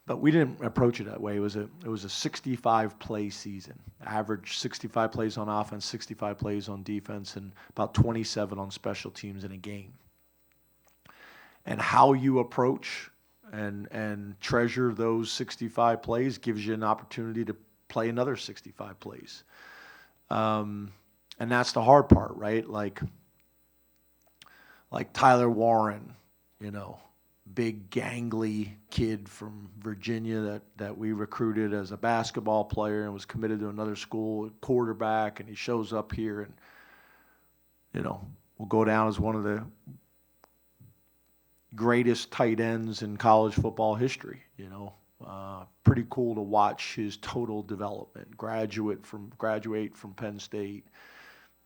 But we didn't approach it that way. It was a 65 play season. Average 65 plays on offense, 65 plays on defense, and about 27 on special teams in a game. And how you approach and treasure those 65 plays gives you an opportunity to play another 65 plays. And that's the hard part, right? Like Tyler Warren, big gangly kid from Virginia that we recruited as a basketball player and was committed to another school, quarterback, and he shows up here and, will go down as one of the greatest tight ends in college football history. Pretty cool to watch his total development. Graduate from Penn State,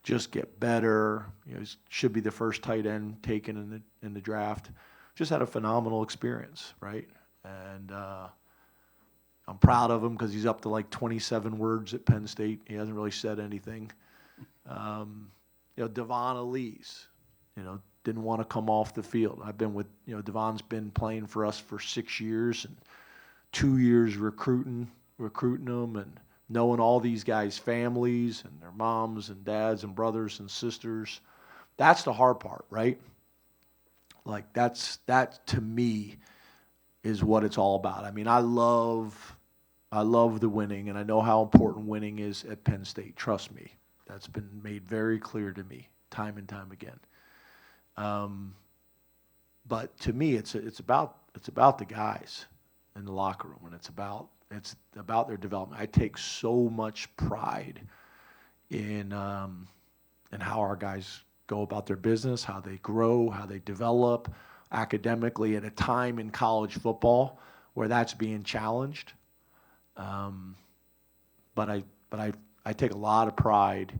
just get better. He should be the first tight end taken in the draft. Just had a phenomenal experience, right? And I'm proud of him because he's up to like 27 words at Penn State. He hasn't really said anything. Devon Elise, didn't want to come off the field. I've been with, Devon's been playing for us for 6 years and 2 years recruiting them and knowing all these guys' families and their moms and dads and brothers and sisters. That's the hard part, right? Like that to me is what it's all about. I mean, I love the winning, and I know how important winning is at Penn State. Trust me. That's been made very clear to me time and time again. But to me, it's about the guys in the locker room, and it's about their development. I take so much pride in how our guys go about their business, how they grow, how they develop academically at a time in college football where that's being challenged. But I take a lot of pride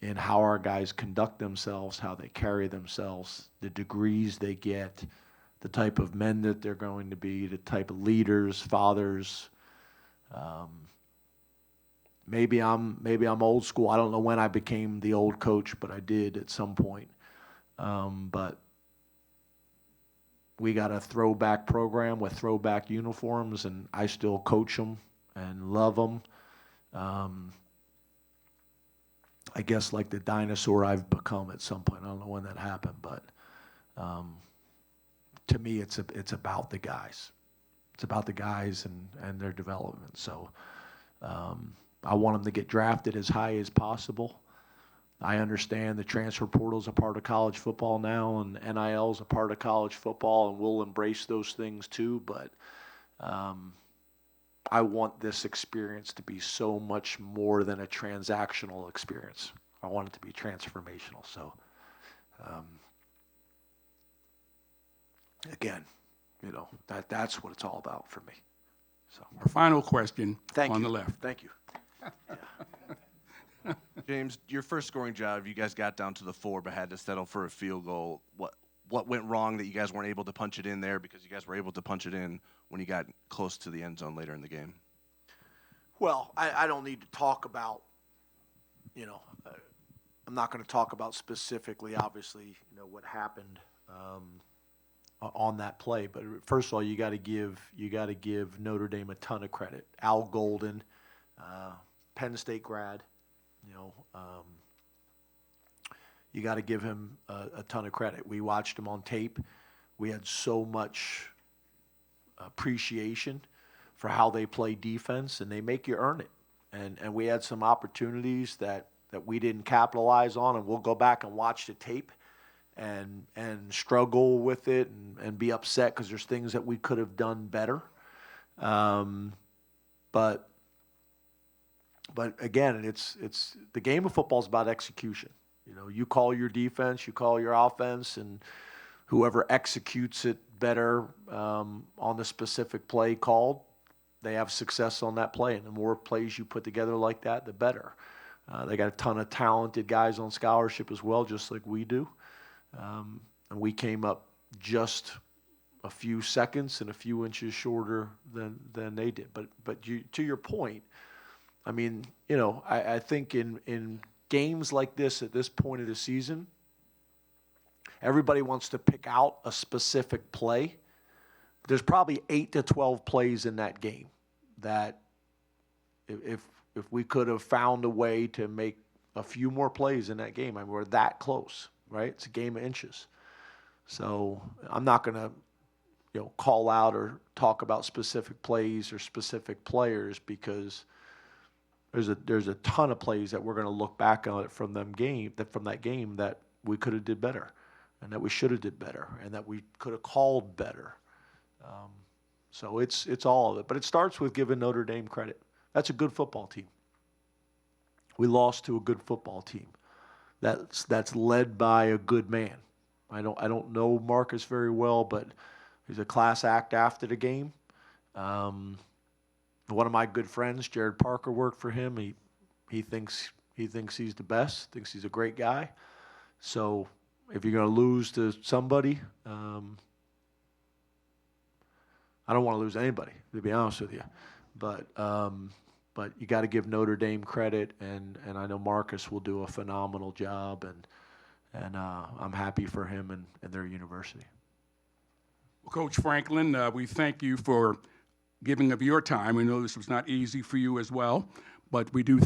in how our guys conduct themselves, how they carry themselves, the degrees they get, the type of men that they're going to be, the type of leaders, fathers. Maybe I'm old school. I don't know when I became the old coach, but I did at some point. But we got a throwback program with throwback uniforms, and I still coach them and love them. I guess like the dinosaur I've become at some point. I don't know when that happened, but to me, it's about the guys. It's about the guys and their development. So I want them to get drafted as high as possible. I understand the transfer portal is a part of college football now, and NIL is a part of college football, and we'll embrace those things too. But I want this experience to be so much more than a transactional experience. I want it to be transformational. So, again, that's what it's all about for me. So, Our final question on the left. Thank you. Yeah. James, your first scoring drive, you guys got down to the 4 but had to settle for a field goal. What went wrong that you guys weren't able to punch it in there, because you guys were able to punch it in when you got close to the end zone later in the game? Well, I don't need to talk about, I'm not going to talk about specifically, obviously, what happened on that play. But first of all, you got to give Notre Dame a ton of credit. Al Golden, Penn State grad, you got to give him a ton of credit. We watched him on tape. We had so much appreciation for how they play defense, and they make you earn it. And we had some opportunities that we didn't capitalize on, and we'll go back and watch the tape and struggle with it and be upset because there's things that we could have done better. But again, it's the game of football is about execution. You call your defense, you call your offense, and whoever executes it better on the specific play called, they have success on that play. And the more plays you put together like that, the better. They got a ton of talented guys on scholarship as well, just like we do. And we came up just a few seconds and a few inches shorter than they did. But to your point, I mean, I think in games like this at this point of the season, everybody wants to pick out a specific play. there's probably 8 to 12 plays in that game that if we could have found a way to make a few more plays in that game, I mean, we're that close, right? It's a game of inches. So I'm not going to, call out or talk about specific plays or specific players because there's a ton of plays that we're going to look back on it from that game that we could have did better, and that we should have did better, and that we could have called better. So it's all of it, but it starts with giving Notre Dame credit. That's a good football team. We lost to a good football team. That's led by a good man. I don't know Marcus very well, but he's a class act after the game. One of my good friends, Jared Parker, worked for him. He thinks he's the best. Thinks he's a great guy. So if you're going to lose to somebody, I don't want to lose anybody, to be honest with you. But you got to give Notre Dame credit, and I know Marcus will do a phenomenal job, and I'm happy for him and their university. Well, Coach Franklin, we thank you for giving of your time. We know this was not easy for you as well, but we do